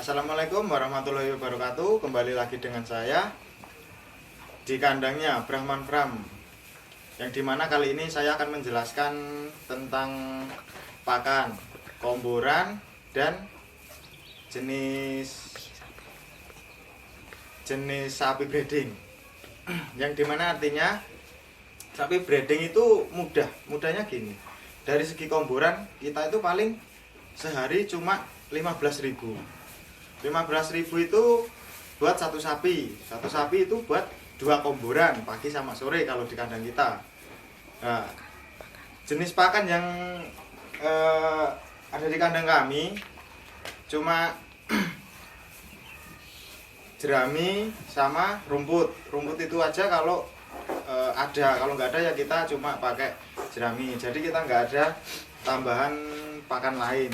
Assalamualaikum warahmatullahi wabarakatuh. Kembali lagi dengan saya di kandangnya Brahman Farm, yang dimana kali ini saya akan menjelaskan tentang pakan, komboran, dan jenis sapi breeding. Yang dimana artinya sapi breeding itu mudahnya gini. Dari segi komboran kita itu paling sehari cuma 15.000. 15.000 itu buat satu sapi itu buat 2 komboran pagi sama sore kalau di kandang kita. Nah, jenis pakan yang ada di kandang kami cuma jerami sama rumput itu aja. Kalau ada, kalau nggak ada ya kita cuma pakai jerami, jadi kita nggak ada tambahan pakan lain,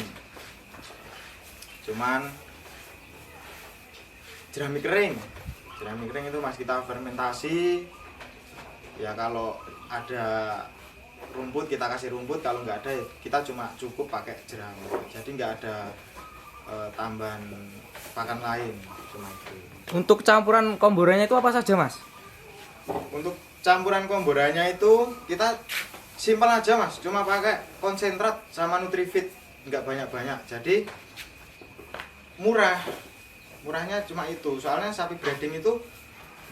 cuman jerami kering itu masih kita fermentasi ya. Kalau ada rumput kita kasih rumput, kalau nggak ada kita cuma cukup pakai jerami, jadi nggak ada tambahan pakan lain, cuma itu. Untuk campuran komborannya itu apa saja, Mas? Untuk campuran komborannya itu kita simpel aja, Mas, cuma pakai konsentrat sama Nutrifit, nggak banyak-banyak, jadi murahnya cuma itu. Soalnya sapi breeding itu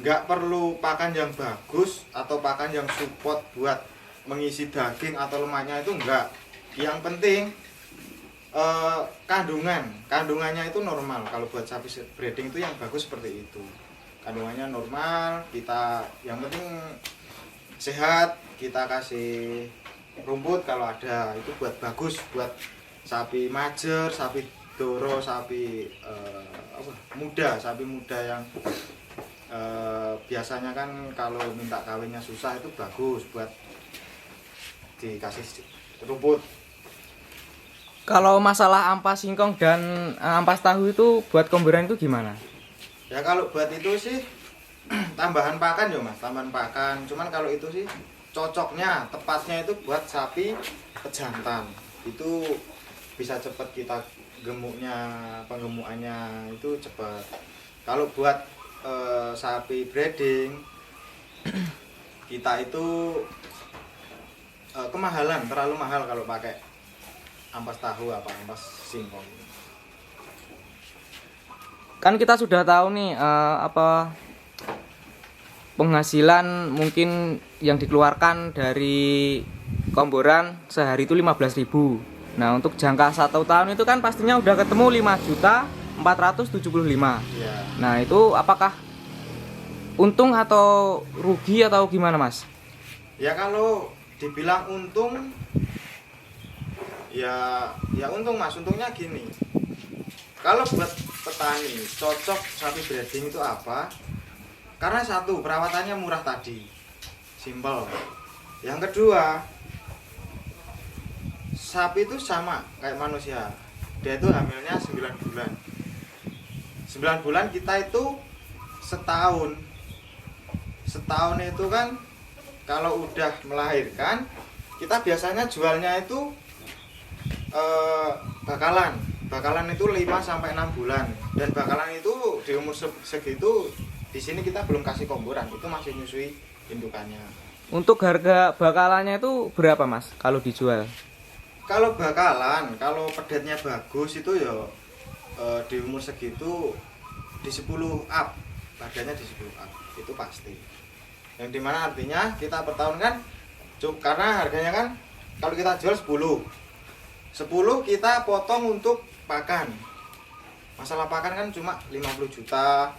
nggak perlu pakan yang bagus atau pakan yang support buat mengisi daging atau lemaknya, itu enggak. Yang penting kandungannya itu normal. Kalau buat sapi breeding itu yang bagus seperti itu, kandungannya normal. Kita yang penting sehat, kita kasih rumput kalau ada, itu buat bagus buat sapi majer, sapi doro, sapi muda yang biasanya kan kalau minta kawinnya susah, itu bagus buat dikasih rumput. Kalau masalah ampas singkong dan ampas tahu itu buat komboran itu gimana? Ya kalau buat itu sih tambahan pakan ya, Mas, tambahan pakan. Cuman kalau itu sih cocoknya, tepatnya itu buat sapi pejantan. Itu bisa cepat kita penggemukannya itu cepat. Kalau buat sapi breeding kita itu kemahalan, terlalu mahal kalau pakai ampas tahu apa ampas singkong. Kan kita sudah tahu nih penghasilan mungkin yang dikeluarkan dari komboran sehari itu 15.000. Nah, untuk jangka 1 tahun itu kan pastinya udah ketemu 5.475.000. Ya. Nah, itu apakah untung atau rugi atau gimana, Mas? Ya kalau dibilang untung ya untung, Mas. Untungnya gini. Kalau buat petani cocok sapi breeding itu apa? Karena satu, perawatannya murah tadi. Simple. Yang kedua, sapi itu sama kayak manusia. Dia itu hamilnya 9 bulan. 9 bulan kita itu setahun. Setahun itu kan kalau udah melahirkan, kita biasanya jualnya itu bakalan itu 5 sampai 6 bulan. Dan bakalan itu di umur segitu di sini kita belum kasih komboran, itu masih nyusui indukannya. Untuk harga bakalannya itu berapa, Mas, kalau dijual? Kalau bakalan, kalau pedetnya bagus itu ya di umur segitu di 10 up, harganya di 10 up, itu pasti. Yang dimana artinya kita per tahun kan, karena harganya kan kalau kita jual 10 kita potong untuk pakan. Masalah pakan kan cuma 50 juta.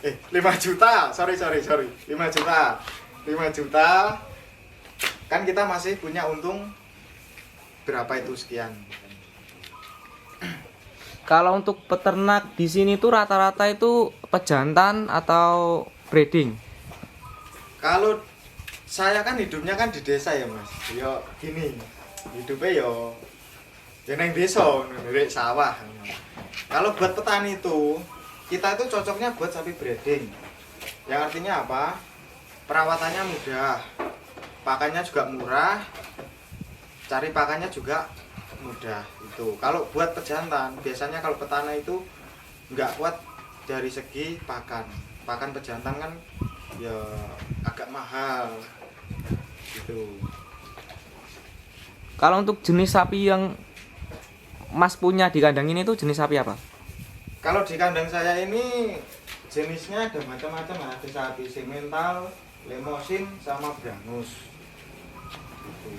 5 juta, sorry 5 juta. 5 juta kan kita masih punya untung berapa itu sekian. Kalau untuk peternak di sini tuh rata-rata itu pejantan atau breeding? Kalau saya kan hidupnya kan di desa ya, Mas. Yo gini, hidupnya yo neng desa, neng sawah. Kalau buat petani itu kita itu cocoknya buat sapi breeding. Yang artinya apa? Perawatannya mudah, pakannya juga murah, cari pakannya juga mudah. Itu kalau buat pejantan, biasanya kalau petana itu nggak kuat dari segi pakan. Pakan pejantan kan ya agak mahal gitu. Kalau untuk jenis sapi yang Mas punya di kandang ini tuh jenis sapi apa? Kalau di kandang saya ini jenisnya ada macam-macam, ada sapi simental, lemosin, sama brangus. Gitu.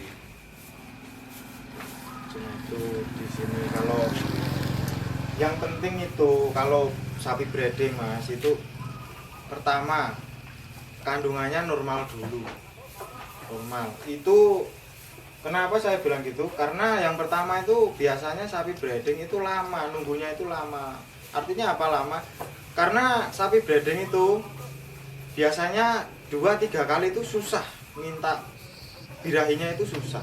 Cuma itu di sini. Kalau yang penting itu kalau sapi breeding Mas, itu pertama kandungannya normal dulu. Normal. Itu kenapa saya bilang gitu? Karena yang pertama itu biasanya sapi breeding itu lama, nunggunya itu lama. Artinya apa lama? Karena sapi breeding itu biasanya 2-3 kali itu susah minta birahinya, itu susah.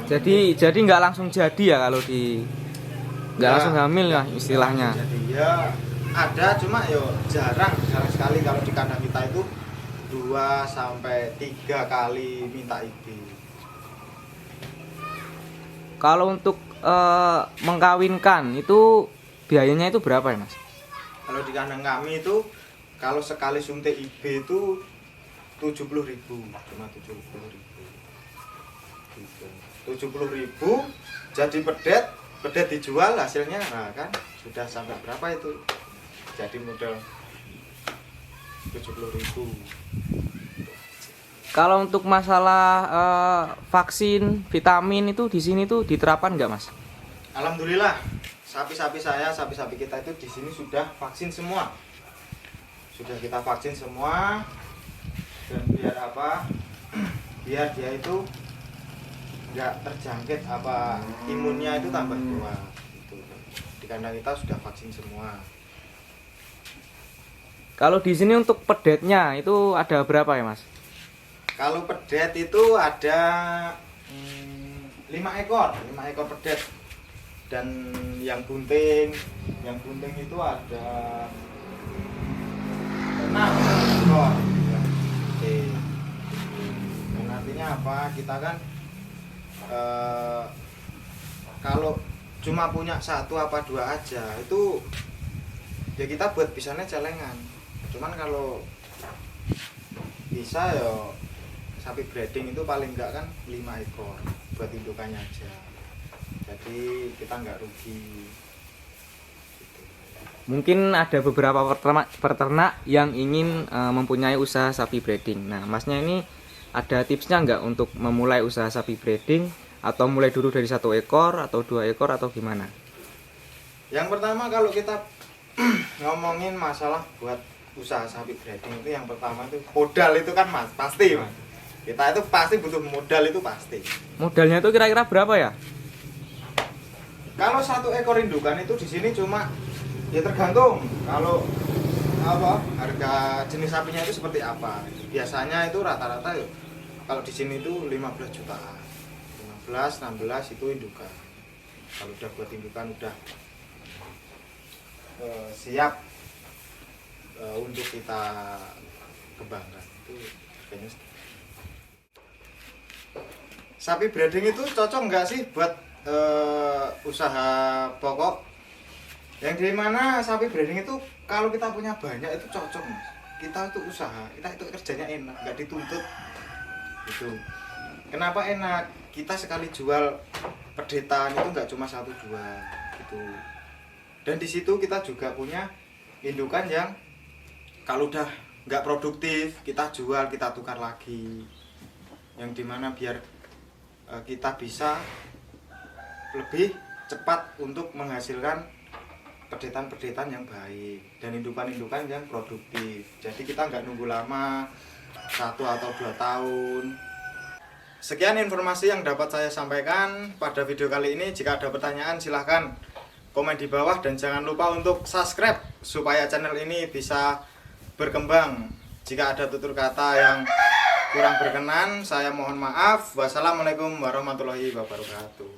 Jadi nggak langsung jadi ya kalau di nggak langsung hamil ya istilahnya. Jadi ya ada, cuma yo jarang sekali kalau di kandang kita itu 2-3 kali minta IB. Kalau untuk mengkawinkan itu biayanya itu berapa ya Mas? Kalau di kandang kami itu kalau sekali suntik IB itu 70.000, cuma 70.000. Gitu. 70.000 jadi pedet dijual hasilnya, nah kan sudah sampai berapa itu? Jadi modal 70.000. Kalau untuk masalah vaksin, vitamin itu di sini tuh diterapkan nggak Mas? Alhamdulillah, sapi-sapi kita itu di sini sudah vaksin semua. Sudah kita vaksin semua. Dan biar apa? Biar dia itu nggak terjangkit apa, imunnya itu tambah kuat. Gitu. Di kandang kita sudah vaksin semua. Kalau di sini untuk pedetnya itu ada berapa ya Mas? Kalau pedet itu ada 5 ekor pedet. Dan yang bunting itu ada 6 ekor. Oke. Dan artinya apa? Kita kan kalau cuma punya 1 apa 2 aja itu ya kita buat bisanya celengan. Cuman kalau bisa ya sapi breeding itu paling enggak kan 5 ekor buat indukannya aja. Jadi kita enggak rugi. Gitu. Mungkin ada beberapa peternak yang ingin mempunyai usaha sapi breeding. Nah, Masnya ini ada tipsnya nggak untuk memulai usaha sapi breeding, atau mulai dulu dari 1 ekor atau 2 ekor atau gimana? Yang pertama kalau kita ngomongin masalah buat usaha sapi breeding itu yang pertama itu modal itu kan Mas, pasti Mas. Kita itu pasti butuh modal, itu pasti. Modalnya itu kira-kira berapa ya? Kalau 1 ekor indukan itu di sini cuma ya tergantung kalau apa harga jenis sapinya itu seperti apa. Biasanya itu rata-rata ya kalau di sini itu 15 jutaan. 15, 16 itu indukan. Kalau udah buat indukan udah siap untuk kita kembangkan. Itu kayaknya sapi breeding itu cocok nggak sih buat usaha pokok? Yang dimana sapi breeding itu kalau kita punya banyak itu cocok Mas. Kita itu usaha, kita itu kerjanya enak, nggak dituntut. Gitu. Kenapa enak? Kita sekali jual pedetan itu nggak cuma 1-2 gitu. Dan di situ kita juga punya indukan yang kalau udah nggak produktif kita jual, kita tukar lagi. Yang dimana biar kita bisa lebih cepat untuk menghasilkan pedetan-pedetan yang baik dan indukan-indukan yang produktif. Jadi kita nggak nunggu lama 1 atau 2 tahun. Sekian informasi yang dapat saya sampaikan pada video kali ini. Jika ada pertanyaan silahkan komen di bawah dan jangan lupa untuk subscribe supaya channel ini bisa berkembang. Jika ada tutur kata yang kurang berkenan saya mohon maaf. Wassalamualaikum warahmatullahi wabarakatuh.